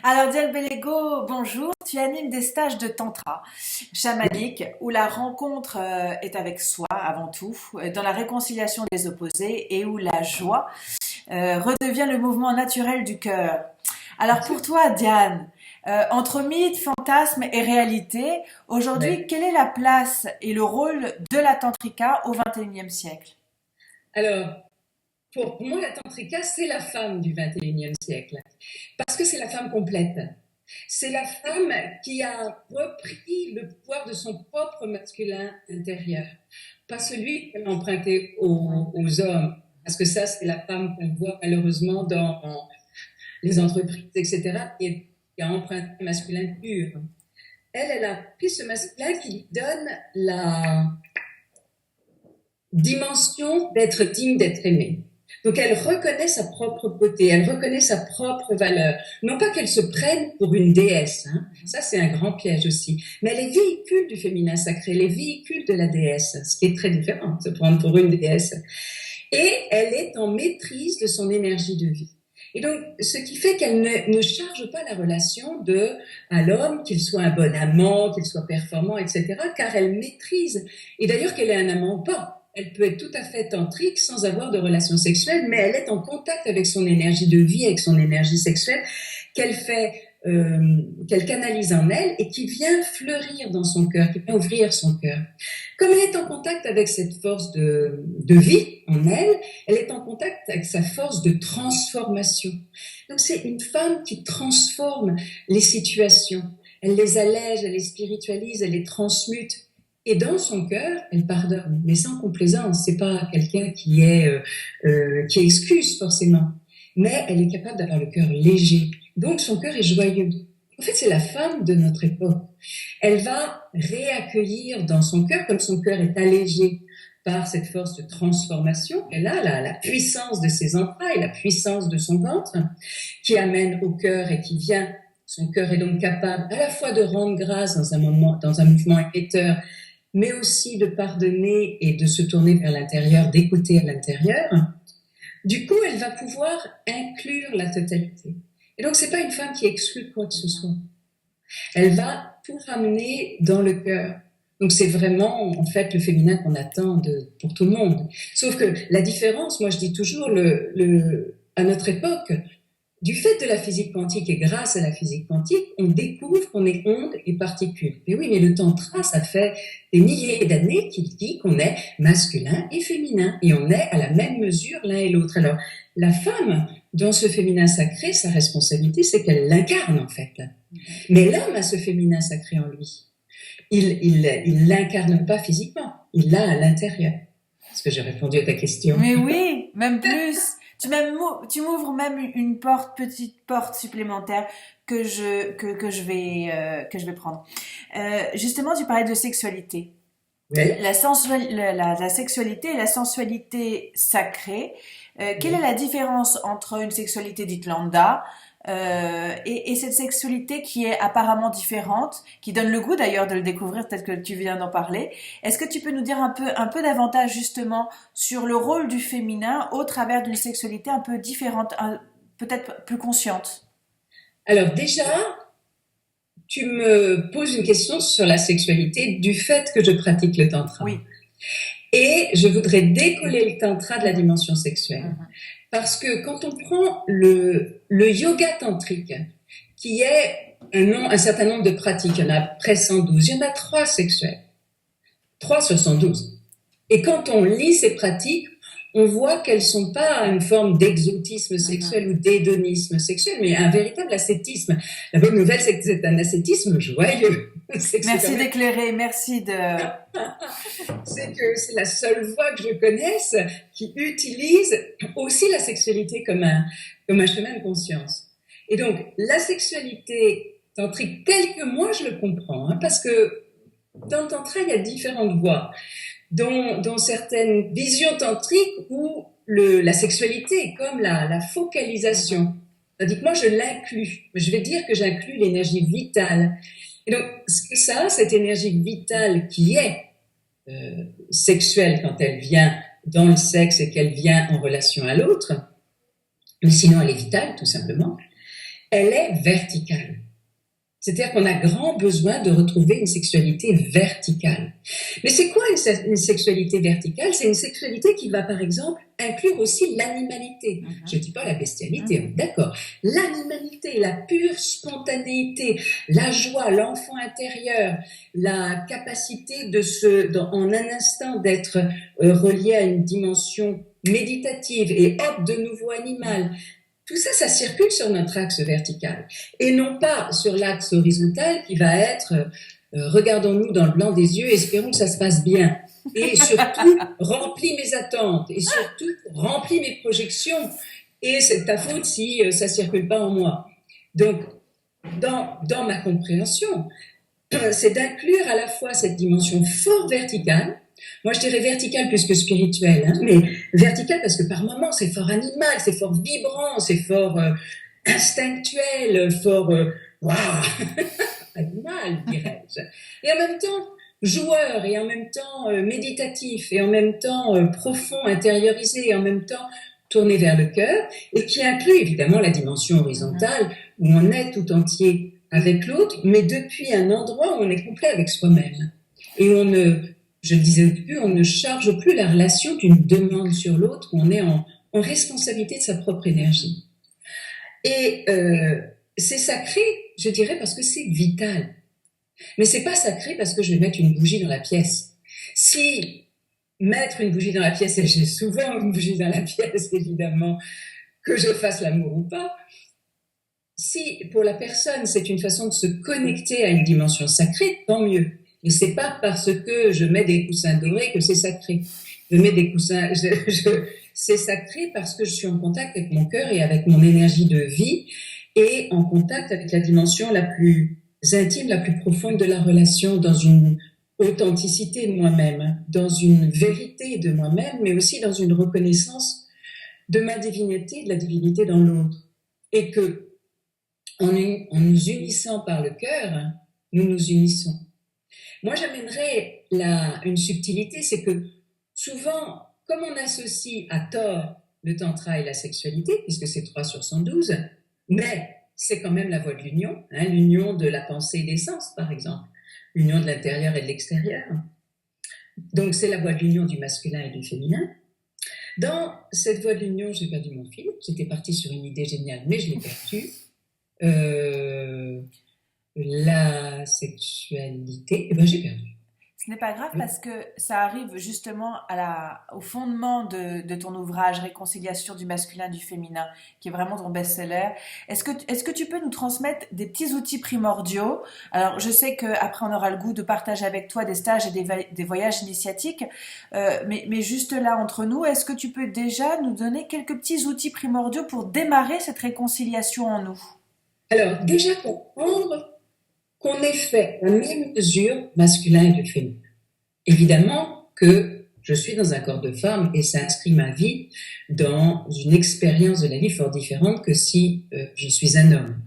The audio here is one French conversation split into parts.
Alors Diane Bellego, bonjour. Tu animes des stages de tantra chamanique où la rencontre est avec soi avant tout, dans la réconciliation des opposés et où la joie redevient le mouvement naturel du cœur. Alors pour toi Diane, entre mythe, fantasme et réalité, aujourd'hui, Ouais. quelle est la place et le rôle de la tantrika au XXIe siècle? Alors, pour moi, la tantrika, c'est la femme du 21e siècle. Parce que c'est la femme complète. C'est la femme qui a repris le pouvoir de son propre masculin intérieur. Pas celui qu'elle a emprunté aux hommes. Parce que ça, c'est la femme qu'on voit malheureusement dans les entreprises, etc., qui a emprunté le masculin pur. Elle a pris ce masculin qui lui donne la dimension d'être digne d'être aimée. Donc elle reconnaît sa propre beauté, elle reconnaît sa propre valeur. Non pas qu'elle se prenne pour une déesse, hein. Ça c'est un grand piège aussi. Mais elle est véhicule du féminin sacré, elle est véhicule de la déesse, ce qui est très différent, se prendre pour une déesse. Et elle est en maîtrise de son énergie de vie. Et donc, ce qui fait qu'elle ne charge pas la relation à l'homme, qu'il soit un bon amant, qu'il soit performant, etc., car elle maîtrise. Et d'ailleurs, qu'elle ait un amant ou pas, elle peut être tout à fait tantrique sans avoir de relation sexuelle, mais elle est en contact avec son énergie de vie, avec son énergie sexuelle, qu'elle fait, qu'elle canalise en elle et qui vient fleurir dans son cœur, qui vient ouvrir son cœur. Comme elle est en contact avec cette force de vie en elle, elle est en contact avec sa force de transformation. Donc c'est une femme qui transforme les situations. Elle les allège, elle les spiritualise, elle les transmute. Et dans son cœur, elle pardonne, mais sans complaisance. C'est pas quelqu'un qui excuse forcément, mais elle est capable d'avoir le cœur léger. Donc son cœur est joyeux. En fait, c'est la femme de notre époque. Elle va réaccueillir dans son cœur, comme son cœur est allégé par cette force de transformation, elle a la puissance de ses entrailles, la puissance de son ventre, qui amène au cœur et qui vient. Son cœur est donc capable à la fois de rendre grâce dans un mouvement émetteur, mais aussi de pardonner et de se tourner vers l'intérieur, d'écouter à l'intérieur. Du coup, elle va pouvoir inclure la totalité. Et donc, c'est pas une femme qui exclut quoi que ce soit. Elle va tout ramener dans le cœur. Donc, c'est vraiment, en fait, le féminin qu'on attend pour tout le monde. Sauf que la différence, moi, je dis toujours, à notre époque, du fait de la physique quantique et grâce à la physique quantique, on découvre qu'on est ondes et particules. Mais oui, mais le tantra, ça fait des milliers d'années qu'il dit qu'on est masculin et féminin. Et on est à la même mesure l'un et l'autre. Alors, la femme, dans ce féminin sacré, sa responsabilité, c'est qu'elle l'incarne, en fait. Mais l'homme a ce féminin sacré en lui. Il l'incarne pas physiquement. Il l'a à l'intérieur. Est-ce que j'ai répondu à ta question? Mais oui, même plus. Tu m'ouvres même une petite porte supplémentaire que je vais prendre. Justement, tu parlais de sexualité. Oui. La sexualité et la sensualité sacrée. Quelle est Oui. la différence entre une sexualité dite lambda et cette sexualité qui est apparemment différente, qui donne le goût d'ailleurs de le découvrir, peut-être que tu viens d'en parler. Est-ce que tu peux nous dire un peu davantage justement sur le rôle du féminin au travers d'une sexualité un peu différente, peut-être plus consciente? Alors déjà, tu me poses une question sur la sexualité du fait que je pratique le tantra. Oui. Et je voudrais décoller le tantra de la dimension sexuelle. Mhm. Parce que quand on prend le yoga tantrique, qui est un certain nombre de pratiques, il y en a près 112, il y en a 3 sexuelles. 3 sur 112. Et quand on lit ces pratiques, on voit qu'elles sont pas une forme d'exotisme sexuel ou d'hédonisme sexuel, mais un véritable ascétisme. La bonne nouvelle, c'est que c'est un ascétisme joyeux. C'est que c'est Merci quand même, d'éclairer, merci de... c'est que c'est la seule voix que je connaisse qui utilise aussi la sexualité comme un chemin de conscience. Et donc, la sexualité tantrique telle que moi je le comprends, hein, parce que dans le tantra, il y a différentes voies, dont certaines visions tantriques où la sexualité est comme la focalisation. C'est-à-dire que moi, je l'inclus. Je vais dire que j'inclus l'énergie vitale. Et donc, cette énergie vitale qui est sexuelle quand elle vient dans le sexe et qu'elle vient en relation à l'autre, mais sinon elle est vitale, tout simplement. elle est verticale. C'est-à-dire qu'on a grand besoin de retrouver une sexualité verticale. Mais c'est quoi une sexualité verticale? C'est une sexualité qui va, par exemple, inclure aussi l'animalité. Je ne dis pas la bestialité, d'accord. L'animalité, la pure spontanéité, la joie, l'enfant intérieur, la capacité en un instant d'être relié à une dimension méditative et hop, de nouveau animal. Tout ça, ça circule sur notre axe vertical et non pas sur l'axe horizontal qui va être regardons-nous dans le blanc des yeux, espérons que ça se passe bien et surtout remplis mes attentes et surtout remplis mes projections et c'est ta faute si ça circule pas en moi. Donc, dans ma compréhension, c'est d'inclure à la fois cette dimension fort verticale. Moi, je dirais vertical plus que spirituel, hein, mais vertical parce que par moments, c'est fort animal, c'est fort vibrant, c'est fort instinctuel, fort waouh, animal, dirais-je. Et en même temps, joueur, et en même temps méditatif, et en même temps profond, intériorisé, et en même temps tourné vers le cœur, et qui inclut évidemment la dimension horizontale, où on est tout entier avec l'autre, mais depuis un endroit où on est complet avec soi-même. Et je le disais au début, on ne charge plus la relation d'une demande sur l'autre, on est en responsabilité de sa propre énergie. Et c'est sacré, je dirais, parce que c'est vital. Mais c'est pas sacré parce que je vais mettre une bougie dans la pièce. Si mettre une bougie dans la pièce, et j'ai souvent une bougie dans la pièce, évidemment, que je fasse l'amour ou pas, si pour la personne c'est une façon de se connecter à une dimension sacrée, tant mieux. Et c'est pas parce que je mets des coussins dorés que c'est sacré. Je mets des coussins, c'est sacré parce que je suis en contact avec mon cœur et avec mon énergie de vie et en contact avec la dimension la plus intime, la plus profonde de la relation, dans une authenticité de moi-même, dans une vérité de moi-même, mais aussi dans une reconnaissance de ma divinité, de la divinité dans l'autre. Et que en nous unissant par le cœur, nous nous unissons. Moi, j'amènerais une subtilité, c'est que souvent, comme on associe à tort le tantra et la sexualité, puisque c'est 3 sur 112, mais c'est quand même la voie de l'union, hein, l'union de la pensée et des sens, par exemple, l'union de l'intérieur et de l'extérieur. Donc, c'est la voie de l'union du masculin et du féminin. Dans cette voie de l'union, j'ai perdu mon fil. J'étais partie sur une idée géniale, mais je l'ai perdue. La sexualité, eh ben j'ai perdu. Ce n'est pas grave parce que ça arrive justement au fondement de ton ouvrage Réconciliation du masculin et du féminin, qui est vraiment ton best-seller. Est-ce que tu peux nous transmettre des petits outils primordiaux? Alors, je sais qu'après, on aura le goût de partager avec toi des stages et des voyages initiatiques, mais juste là, entre nous, est-ce que tu peux déjà nous donner quelques petits outils primordiaux pour démarrer cette réconciliation en nous? Alors, déjà comprendre qu'on est fait à même mesure masculin et féminin. Évidemment que je suis dans un corps de femme et ça inscrit ma vie dans une expérience de la vie fort différente que si je suis un homme.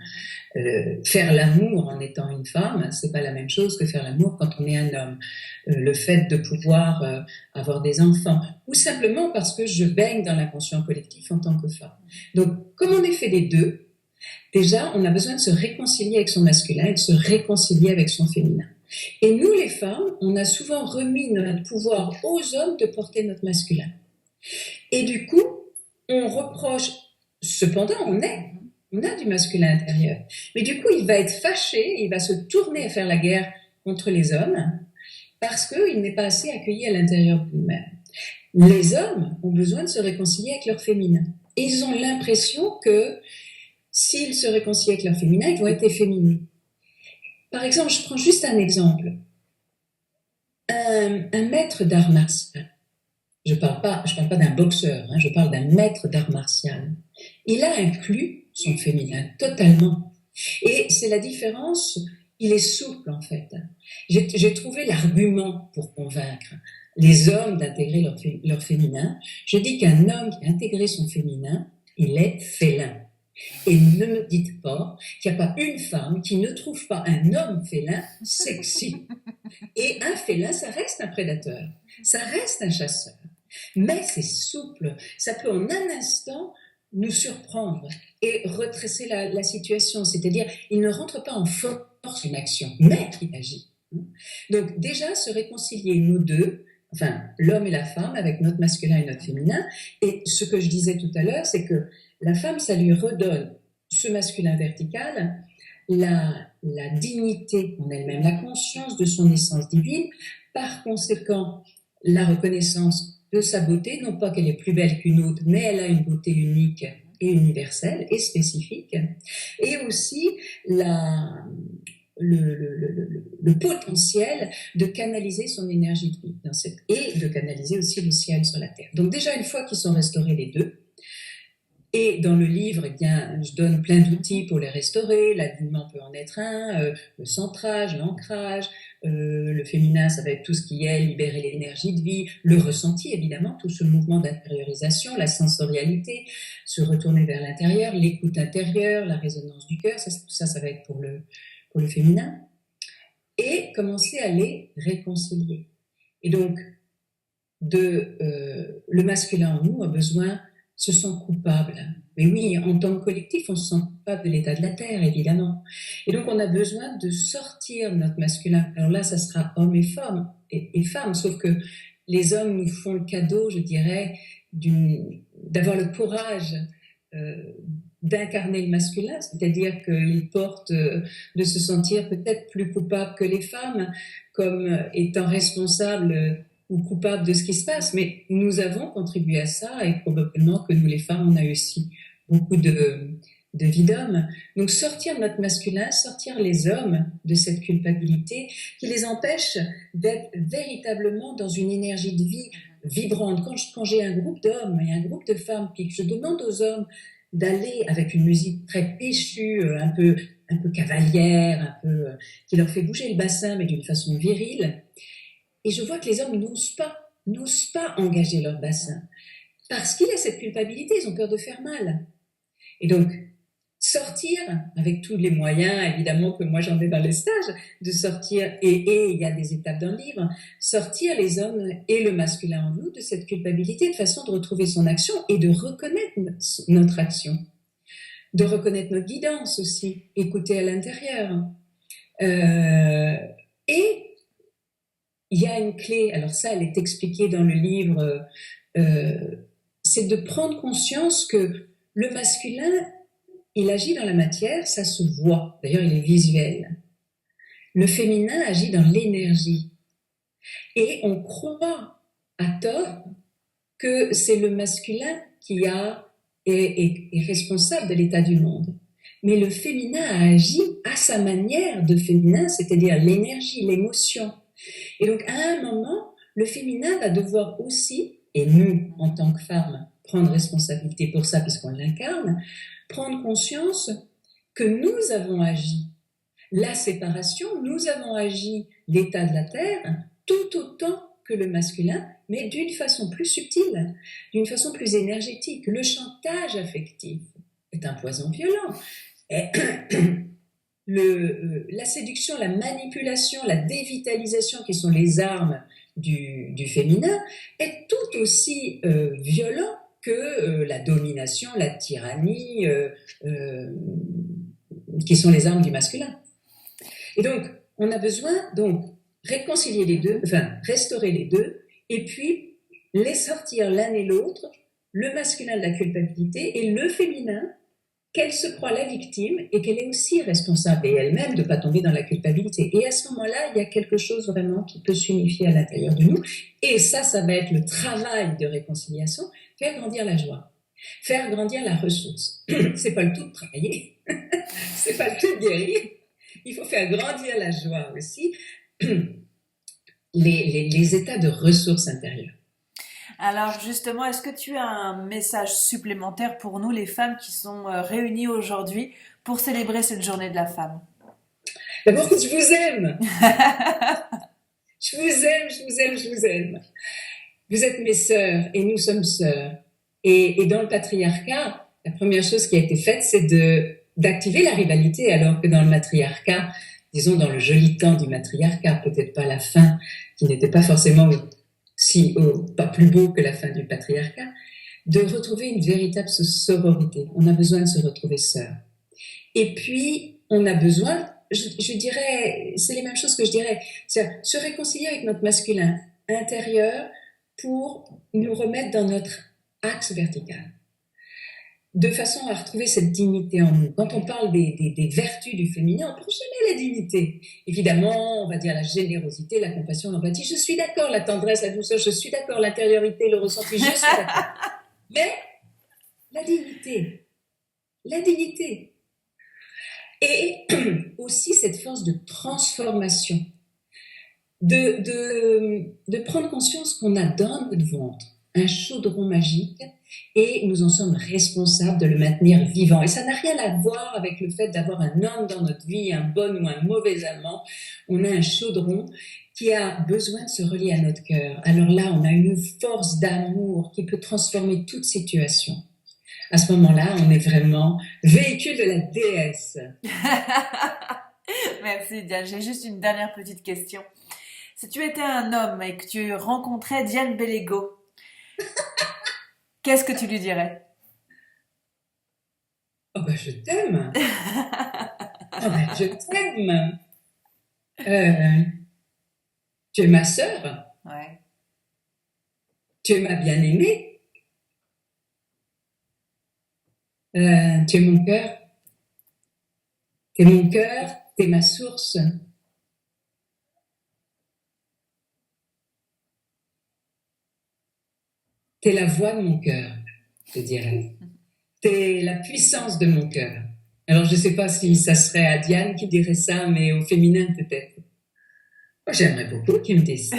Faire l'amour en étant une femme, c'est pas la même chose que faire l'amour quand on est un homme. Le fait de pouvoir avoir des enfants, ou simplement parce que je baigne dans l'inconscient collectif en tant que femme. Donc, comme on est fait les deux, déjà, on a besoin de se réconcilier avec son masculin et de se réconcilier avec son féminin. Et nous, les femmes, on a souvent remis notre pouvoir aux hommes de porter notre masculin. Et du coup, on reproche, cependant, on a du masculin intérieur. Mais du coup, il va être fâché, il va se tourner à faire la guerre contre les hommes parce qu'il n'est pas assez accueilli à l'intérieur de lui-même. Les hommes ont besoin de se réconcilier avec leur féminin. Et ils ont l'impression que s'ils se réconcilient avec leur féminin, ils vont être efféminés. Par exemple, je prends juste un exemple. Un maître d'art martial, je parle pas d'un boxeur, hein, je parle d'un maître d'art martial. Il a inclus son féminin totalement. Et c'est la différence, il est souple en fait. J'ai trouvé l'argument pour convaincre les hommes d'intégrer leur féminin. Je dis qu'un homme qui a intégré son féminin, il est félin. Et ne me dites pas qu'il n'y a pas une femme qui ne trouve pas un homme félin sexy. Et un félin, ça reste un prédateur, ça reste un chasseur. Mais c'est souple, ça peut en un instant nous surprendre et retracer la situation. C'est-à-dire, il ne rentre pas en force une action, mais il agit. Donc déjà, se réconcilier, nous deux, enfin l'homme et la femme, avec notre masculin et notre féminin. Et ce que je disais tout à l'heure, c'est que la femme, ça lui redonne ce masculin vertical, la dignité en elle-même, la conscience de son essence divine, par conséquent, la reconnaissance de sa beauté, non pas qu'elle est plus belle qu'une autre, mais elle a une beauté unique et universelle et spécifique, et aussi le potentiel de canaliser son énergie de vie et de canaliser aussi le ciel sur la terre. Donc déjà, une fois qu'ils sont restaurés les deux, et dans le livre, eh bien, je donne plein d'outils pour les restaurer. L'alignement peut en être un, le centrage, l'ancrage, le féminin, ça va être tout ce qui est libérer l'énergie de vie, le ressenti, évidemment, tout ce mouvement d'intériorisation, la sensorialité, se retourner vers l'intérieur, l'écoute intérieure, la résonance du cœur, ça va être pour le féminin. Et commencer à les réconcilier. Et donc, le masculin en nous a besoin se sent coupable. Mais oui, en tant que collectif, on se sent coupable de l'état de la Terre, évidemment. Et donc, on a besoin de sortir notre masculin. Alors là, ça sera hommes et femmes, sauf que les hommes nous font le cadeau, je dirais, d'avoir le courage d'incarner le masculin, c'est-à-dire qu'ils portent de se sentir peut-être plus coupables que les femmes, comme étant responsables ou coupables de ce qui se passe, mais nous avons contribué à ça et probablement que nous les femmes, on a aussi beaucoup de vie d'homme. Donc sortir notre masculin, sortir les hommes de cette culpabilité qui les empêche d'être véritablement dans une énergie de vie vibrante. Quand j'ai un groupe d'hommes et un groupe de femmes, puis que je demande aux hommes d'aller avec une musique très péchue, un peu cavalière, qui leur fait bouger le bassin, mais d'une façon virile, et je vois que les hommes n'osent pas engager leur bassin. Parce qu'il y a cette culpabilité, ils ont peur de faire mal. Et donc, sortir, avec tous les moyens, évidemment, que moi j'en ai dans les stages, de sortir, et il y a des étapes dans le livre, sortir les hommes et le masculin en nous de cette culpabilité, de façon de retrouver son action et de reconnaître notre action. De reconnaître notre guidance aussi, écouter à l'intérieur. Et il y a une clé, alors ça, elle est expliquée dans le livre, c'est de prendre conscience que le masculin, il agit dans la matière, ça se voit. D'ailleurs, il est visuel. Le féminin agit dans l'énergie. Et on croit à tort que c'est le masculin qui est responsable de l'état du monde. Mais le féminin a agi à sa manière de féminin, c'est-à-dire l'énergie, l'émotion. Et donc, à un moment, le féminin va devoir aussi, et nous, en tant que femmes, prendre responsabilité pour ça, puisqu'on l'incarne, prendre conscience que nous avons agi la séparation, nous avons agi l'état de la Terre, tout autant que le masculin, mais d'une façon plus subtile, d'une façon plus énergétique. Le chantage affectif est un poison violent. Et la séduction, la manipulation, la dévitalisation, qui sont les armes du féminin, est tout aussi violent que la domination, la tyrannie, qui sont les armes du masculin. Et donc, on a besoin réconcilier les deux, restaurer les deux, et puis les sortir l'un et l'autre, le masculin de la culpabilité et le féminin, qu'elle se croit la victime et qu'elle est aussi responsable, et elle-même de ne pas tomber dans la culpabilité. Et à ce moment-là, il y a quelque chose vraiment qui peut s'unifier à l'intérieur de nous. Et ça va être le travail de réconciliation, faire grandir la joie, faire grandir la ressource. C'est pas le tout de travailler, c'est pas le tout de guérir. Il faut faire grandir la joie aussi, les états de ressources intérieures. Alors justement, est-ce que tu as un message supplémentaire pour nous, les femmes qui sont réunies aujourd'hui pour célébrer cette journée de la femme? D'abord, je vous aime. Je vous aime, je vous aime, je vous aime. Vous êtes mes sœurs et nous sommes sœurs. Et dans le patriarcat, la première chose qui a été faite, c'est d'activer la rivalité, alors que dans le matriarcat, disons dans le joli temps du matriarcat, peut-être pas la fin, qui n'était pas forcément pas plus beau que la fin du patriarcat, de retrouver une véritable sororité. On a besoin de se retrouver sœurs. Et puis, on a besoin, je dirais, c'est les mêmes choses que je dirais, c'est se réconcilier avec notre masculin intérieur pour nous remettre dans notre axe vertical, de façon à retrouver cette dignité en nous. Quand on parle des vertus du féminin, on ne prend jamais la dignité. Évidemment, on va dire la générosité, la compassion, l'empathie. Je suis d'accord, la tendresse, la douceur, je suis d'accord, l'intériorité, le ressenti, je suis d'accord. Mais la dignité, la dignité. Et aussi cette force de transformation, de prendre conscience qu'on a dans notre ventre un chaudron magique et nous en sommes responsables de le maintenir vivant. Et ça n'a rien à voir avec le fait d'avoir un homme dans notre vie, un bon ou un mauvais amant. On a un chaudron qui a besoin de se relier à notre cœur. Alors là, on a une force d'amour qui peut transformer toute situation. À ce moment-là, on est vraiment véhicule de la déesse. Merci Diane. J'ai juste une dernière petite question. Si tu étais un homme et que tu rencontrais Diane Bellego, qu'est-ce que tu lui dirais? Oh ben je t'aime. Oh ben je t'aime. Tu es ma sœur. Ouais. Tu es ma bien-aimée. Tu es mon cœur. T'es mon cœur, t'es ma source. T'es la voix de mon cœur, je dirais. T'es la puissance de mon cœur. Alors, je ne sais pas si ça serait à Diane qui dirait ça, mais au féminin peut-être. Moi, j'aimerais beaucoup qu'il me dise ça.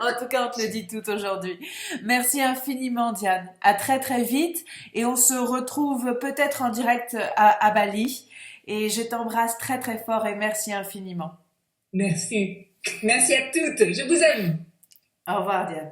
En tout cas, on te le dit tout aujourd'hui. Merci infiniment, Diane. À très très vite et on se retrouve peut-être en direct à Bali. Et je t'embrasse très très fort et merci infiniment. Merci. Merci à toutes. Je vous aime. Au revoir, Diane.